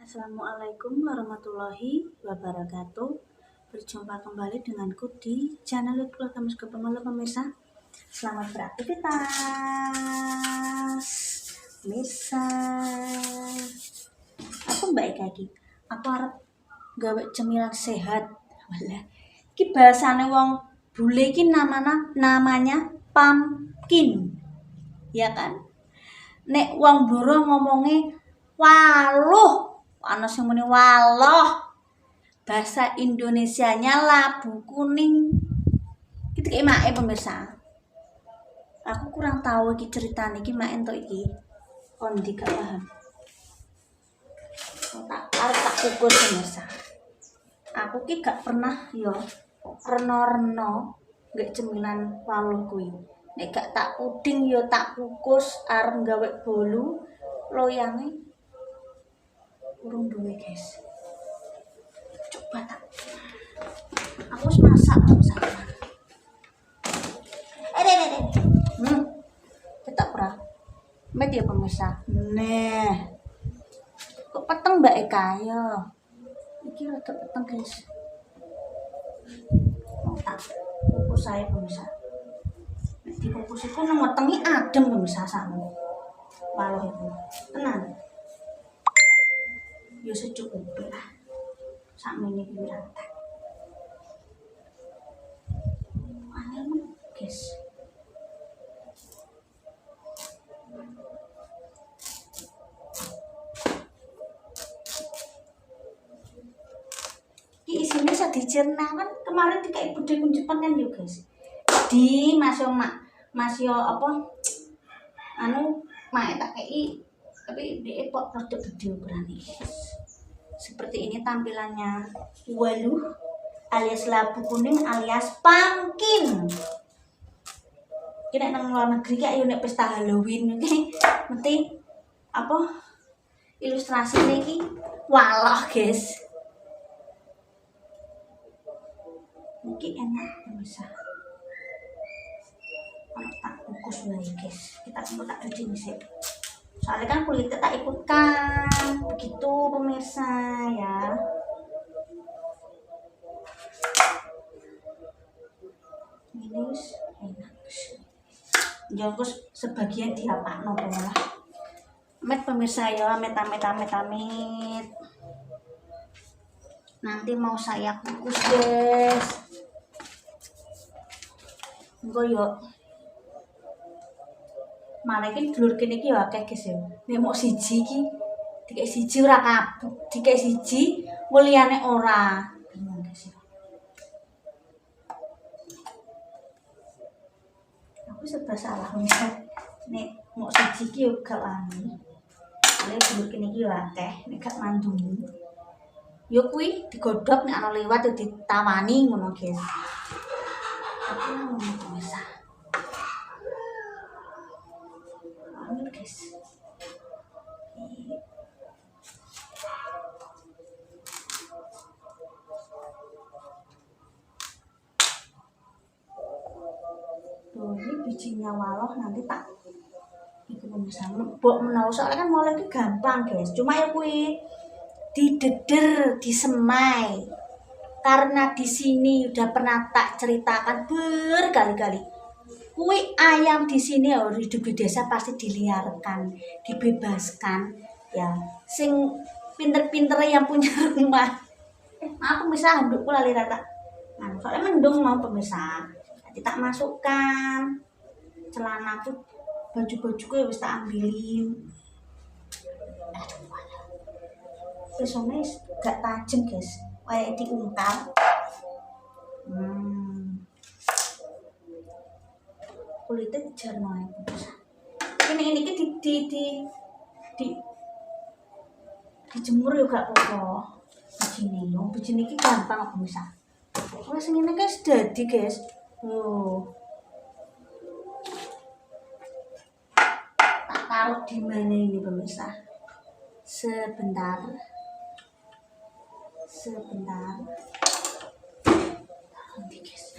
Assalamualaikum warahmatullahi wabarakatuh. Berjumpa kembali denganku di channel YouTube Kamus Kepemalu pemirsa. Selamat beraktivitas. Pemirsa, aku baik lagi. Aku harap gawe cemilan sehat. Walah, iki bahasane wong bule iki namanya pumpkin. Ya kan? Nek wong Blora ngomongnya waluh, ana sing muni waloh. Bahasa Indonesianya labu kuning. Iki kayak mae pemirsa. Aku kurang tahu iki ceritane iki mae entuk iki. Kondi gak paham. Tak kukus pemirsa. Aku ki gak pernah yo reno-reno nggak cemilan waluh kuwi. Nek gak tak puding yo tak kukus arep gawe bolu loyange urung duwe guys. Coba tak aku wis masak pemirsa. Kita ora met ya pemirsa. Nah kok peteng Mbak Eka ya iki rada peteng guys. Tak kukus saya pemirsa. Di kukus itu nang wetengi adem pemirsa sakmu. Waluh itu. Tenan. Ya secukupnya lah. Sakmene iki rantai. Angel guys. Iki isinya bisa dicerna kan kemarin dikai bude kuncupan kan yo guys. Di masih apa mak tak kei tapi dia kok produk gede berani guys. Seperti ini tampilannya waluh alias labu kuning alias pumpkin. Kira nang luar negeri kayak yo nek pesta Halloween iki mesti apa ilustrasi iki walah guys. Mungkin enak bisa. Tak kukus lagi guys, kita tak cuci nih sih. Soalnya kan kulitnya tak ikutkan, begitu pemirsa ya. Ini enak. Jangan sebagian diapakno malah. Amit pemirsa ya, amit. Nanti mau saya kukus guys. Engko yo malah iki dulur kene iki yo akeh guys yo. Nek mok siji iki dikek siji ora kabeh, dikek siji muliyane ora. Bingung guys yo. Aku serba salah nek mok siji iki yo gak wani. Oleh dulur kene iki yo akeh, nek gak mandumi. Yo kuwi digodhog nek ana liwat yo ditawani ngono guys. Aku ngono pemirsa. Guys. Tuh, ini bijinya waluh nanti tak itu pemirsa mbok menawa soalnya kan waluh itu gampang guys. Cuma ya kuwi dideder, disemai. Karena di sini udah pernah tak ceritakan berkali-kali. Kui ayam di sini hidup di desa pasti diliarkan, dibebaskan, ya. Sing pinter-pinter yang punya rumah. Aku bisa handukku lali rata. Nah, soalnya mendung mau pemirsa. Nanti tak masukkan celanaku, baju-bajuku ya wis tak ambilin. Besoknya gak tajam guys, kayak diungkap. Kulitnya jerman ini dijemur juga apa begini ini gampang aku bisa wes ini guys jadi guys tak taruh di mana ini pemirsa sebentar nanti guys.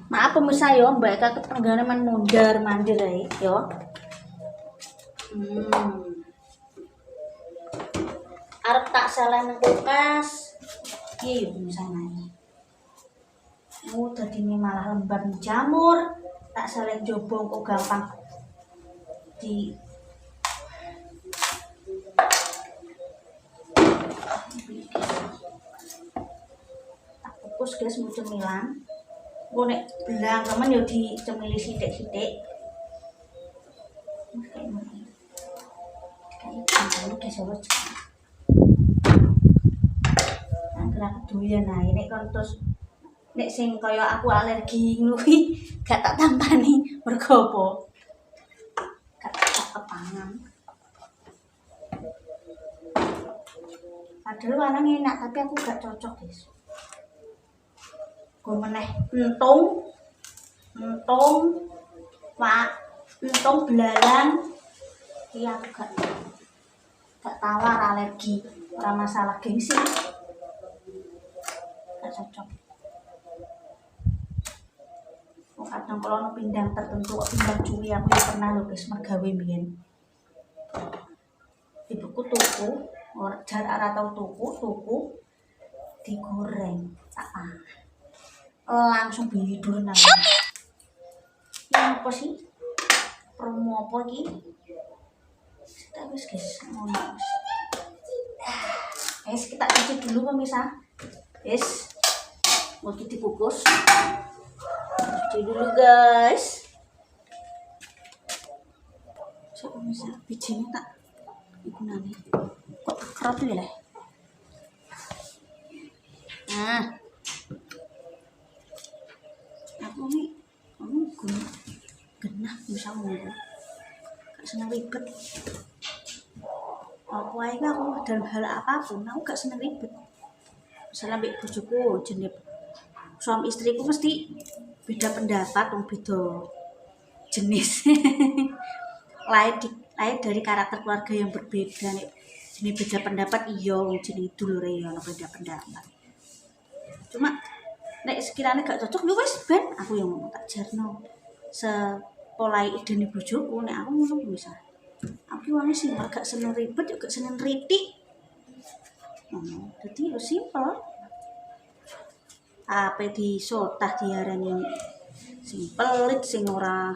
Maaf pemirsa yo, Mbak Eka ketenggane man mandir yo. arep tak seleh nang kulkas. Iya yuk misalnya. Dadi ini malah lembab jamur, tak seleh jobo kok gampang di tak kukus guys mau cemilan. Gue nek belang temen yo dicemili sithik-sithik. Kayak guys harus gerak doyan nah ini kan terus nek sing kaya aku alergi ngono gak tak tampani mergo apa gak tak kepangan padahal warnanya enak tapi aku gak cocok guys gue meneh entung belalang iya aku gak tawar alergi ora masalah gengsi gak cocok. Kadang kalau pindang tertentu pindang cumi aku ya pernah lho guys mergawe mbiyen. Ibuku tuku, jarak ora tau tuku digoreng. Langsung bidur nang. Ya apa sih? Promo apa iki? Kita wis guys ngono. Kita cuci dulu pemirsa. Mau dikukus. Cuci dulu guys. Coba bisa bijinya tak gunane. Kok kerap ya leh. Nah. Aku nih genah bisa ngomong. Gak seneng ribet. Apa ae aku dalam hal apapun aku gak seneng ribet. Misalnya mbek bojoku jenenge suami istriku mesti beda pendapat, beda jenis. lain dari karakter keluarga yang berbeda nih. Jenis beda pendapat iya, jenis dulure ya beda pendapat. Cuma nek sekiranya gak cocok yo wis ben aku yang ngomong tak jarno. Sepolai idene bojoku nek aku ngono bisa. Aku wong sing gak seneng ribet, yo gak seneng ritik. Jadi yo simpel. Apa disotah diarani sing pelit sing ora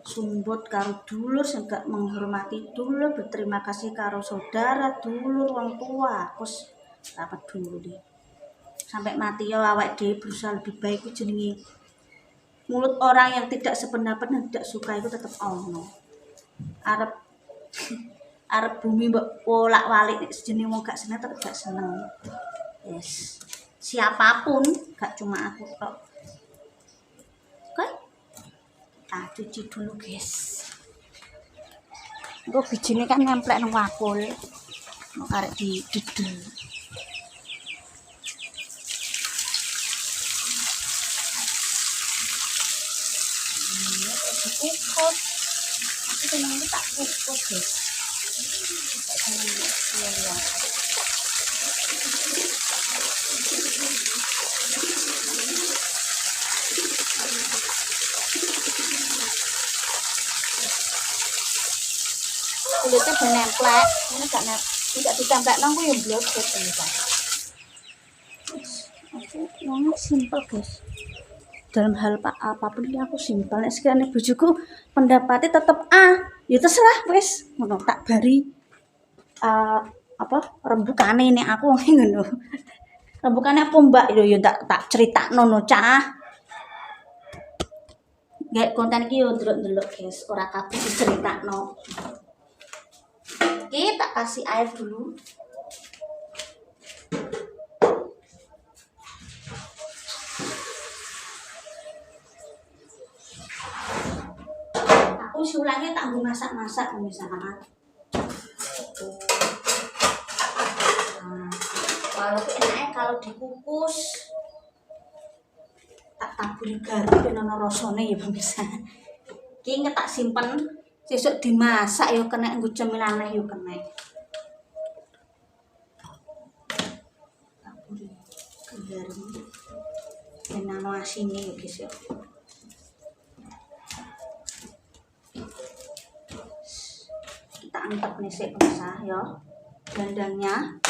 sumbut karo dulur sing gak menghormati dulur, berterima kasih karo saudara, dulur, wong tua, terus apa dulu deh. Sampai mati ya awake dhewe berusaha lebih baik ku jenenge mulut orang yang tidak sependapat dan tidak suka itu tetap ono. Arep bumi mbok wolak-walik nek jenenge wong gak seneng tetep gak seneng. Yes. Siapapun, gak cuma aku tok. Oke? Kita cuci dulu, guys. Gue bijine kan nemplek nang wakul. Mau karek didedel. Kukus. Aku seneng tak kukus, guys. Tak seneng lihat. Kulitnya udah nemplek, ini tidak ditempel nang aku yang blok gitu. Aku simpel guys. Dalam hal apapun ini aku simpel. Nek sekiranya bojoku pendapatnya tetap ya terserah wes. Ngono tak bari rembukane nek aku ngono. Rembukane apa Mbak yo tak critakno no cah. Gak konten iki yo ndelok-ndelok guys, ora kabeh diceritakno. Oke, tak kasih air dulu. Aku sulangnya tak mau masak-masak misalnya. Kalau enaknya kalau dikukus tak taburi garam ben ana rasane ya pemirsa. Iki tak simpen sesuk dimasak yo kena nggo cemilan yo kena. Taburi garam ben ana asine yo guys yo. Kita antep nih sik pemirsa yo. bandangnya.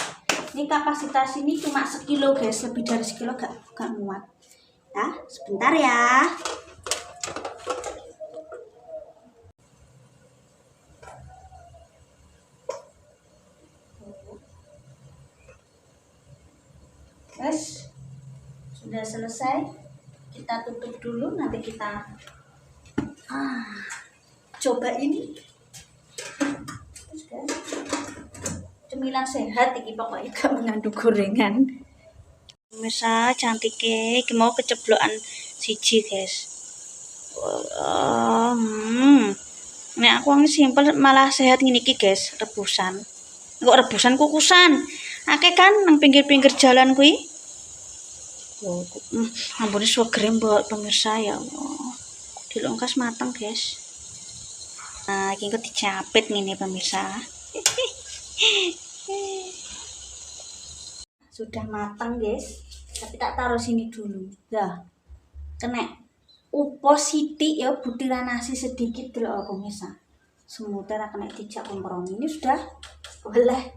Ini kapasitas ini cuma sekilo guys, lebih dari sekilo gak muat. Ya, sebentar ya. Guys, sudah selesai. Kita tutup dulu, nanti kita coba ini. Cemilan sehat ini pokoknya gak mengandung gorengan. Pemirsa cantiknya, iki mau keceblokan siji guys. Nek aku yang simpel malah sehat ngene iki guys, rebusan. Kok rebusan kukusan. Akeh kan nang pinggir-pinggir jalan kuwi. Ampun suwegere mbok pemirsa ya Allah. Dilongkas mateng guys. Nah, iki kok dicapit ngene pemirsa. Sudah matang guys, tapi tak taruh sini dulu. Dah, kena upos sithik ya, butiran nasi sedikit dulu pemirsa. Semutnya kena dijak kompromi. Ini sudah boleh.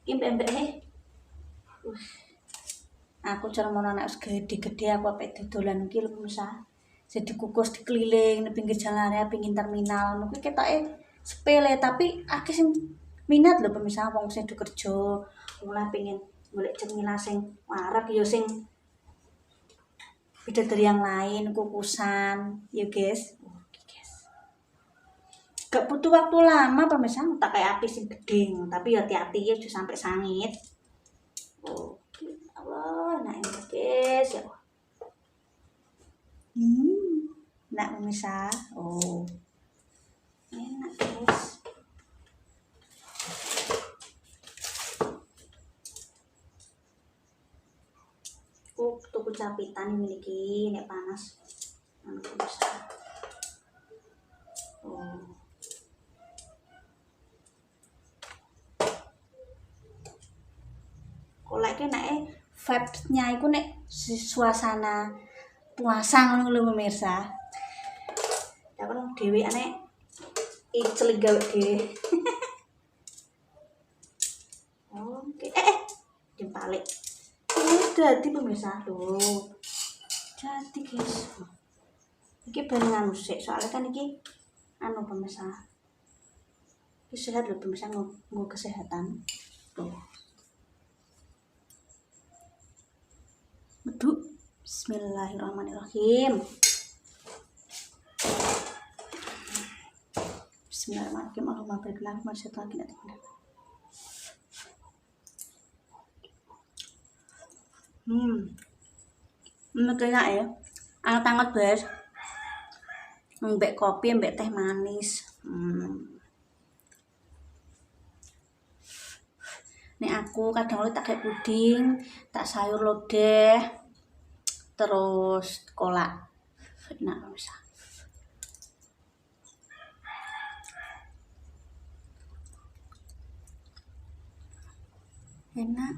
Ini bebek. Aku cara mau anak gede-gede aku apa dodolan iki lho pemirsa. Jadi kukus dikeliling di pinggir jalan raya, pinggir terminal. Mungkin ketoke sepele tapi akeh sing minat lho pemirsa, wong sing kerja, mulai pengen golek cemilan sing warak ya sing beda dari yang lain, kukusan ya guys. Gak butuh waktu lama pemirsa, tak kayak api sing gede, tapi hati-hati ya jangan sampai sangit. Allah, nah ini guys ya. Nah pemirsa, enak guys. Tuku capitan miliki nek panas. Pemirsa. Kolek nek vibe-nya iku nek suasana puasa ngono lho pemirsa. Ya kan dhewekane icel gawe dhewe. Oke. Dibalik. Jadi pemirsa tuh. Jadi guys. Iki ben nganu sik, soalnya kan iki anu pemirsa. Iki sehat lho pemirsa nggo kesehatan. Tuh. Meduk. Bismillahirrahmanirrahim. Bismillahirrahmanirrahim. Allahumma barik lana ma syaitan kita. Enak ya. Anget-anget guys. Mbek kopi, mbek teh manis. Nek aku kadang tak kayak puding, tak sayur lodeh, terus kolak. Enak bisa. Enak.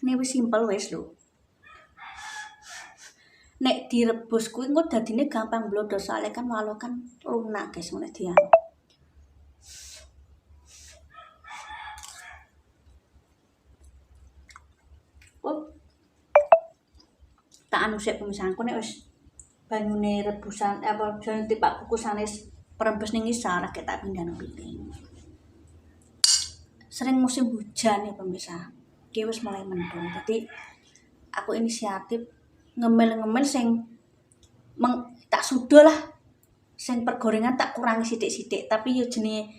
Ini wis simpel wis lho. Nek direbus kuwi engko dadine gampang blodo soalnya kan walau kan lunak guys nek dia. Tak anu sik pemisahku nek wis banyune rebusan apa jane tipak kukusane perembes ning isar tak pindah nang piring. Sering musim hujan ya pemirsa. Iki wis mulai mendung. Jadi aku inisiatif ngemil-ngemil sing tak sudo lah. Sing pergorengan tak kurangi sithik-sithik, tapi yo jenenge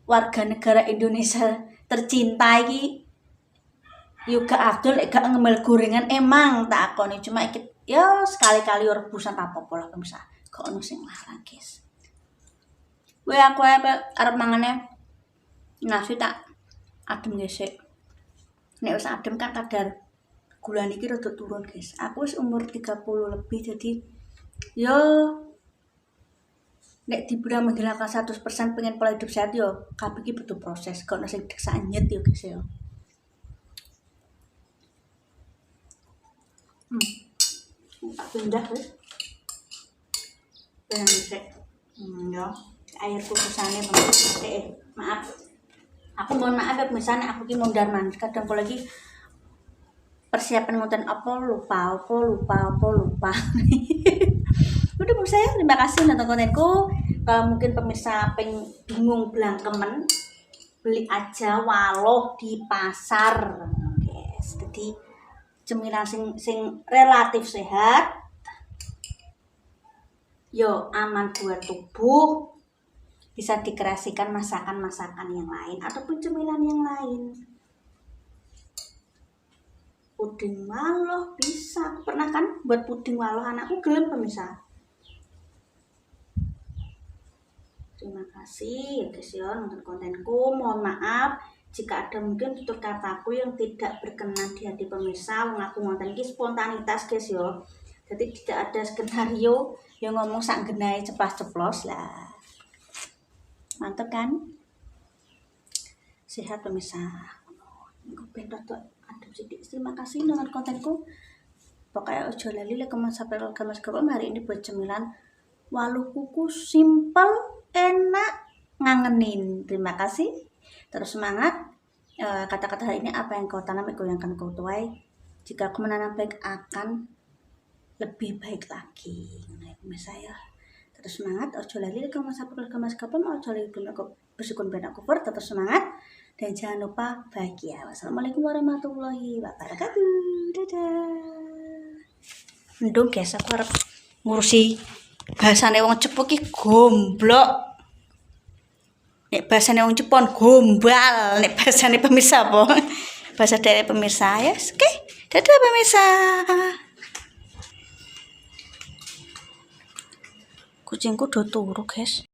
warga negara Indonesia tercinta iki yo gak adol gak ngemil gorengan emang tak akoni cuma iki yo sekali-kali rebusan apa-apa lah pemirsa. Kok ono sing larang, guys. Aku arep mangane nasi tak adem gesek. Nek wis adem kan kadar gula niki rada turun, guys. Aku wis umur 30 lebih jadi yo nek dibilang menghilangkan 100% pengen pola hidup sehat yo kabeh iki butuh proses. Kok nek sing deksa nyet yo, guys yo. Tak pindah wis. yang sik. Ya. Air kukusane maaf. Aku mohon maaf ya misalnya aku ki mondar mandir kadang kalau lagi persiapan ngonten apa lupa. Udah menurut saya terima kasih nonton kontenku. Kalau mungkin pemirsa bingung blangkemen, beli aja waloh di pasar. Guys, jadi cemilan sing relatif sehat. Yo aman buat tubuh. Bisa dikreasikan masakan-masakan yang lain ataupun cemilan yang lain. Puding waloh bisa. Aku pernah kan buat puding waloh, anakku gelem pemirsa. Terima kasih ya guys ya nonton kontenku. Mohon maaf jika ada mungkin tutur kataku yang tidak berkenan di hati pemirsa. Aku ngonten iki spontanitas guys ya. Jadi tidak ada skenario yang ngomong sak genai ceplas-ceplos lah. Mantap kan? Sehat pemirsa. Terima kasih dengan kontenku. Pokoknya ojo lali lek Mas hari ini buat cemilan waluh kukus simple, enak, ngangenin. Terima kasih. Terus semangat. Kata-kata hari ini apa yang kau tanam goyangkan kau tuai. Jika aku menanam baik akan lebih baik lagi. Nah, pemirsa ya. Terus semangat, ojo lali lek Mas ojo lali bersyukur ben aku tetap semangat. Dan jangan lupa bahagia. Wassalamualaikum warahmatullahi wabarakatuh. Dadah. Mendung guys, aku harap ngurusi bahasane wong Cepuk ki gomblok. Nek bahasane wong Jepon gombal. Nek bahasane pemirsa apa? Bahasa daerah pemirsa ya. Oke. Dadah pemirsa. Kucingku udah turu guys.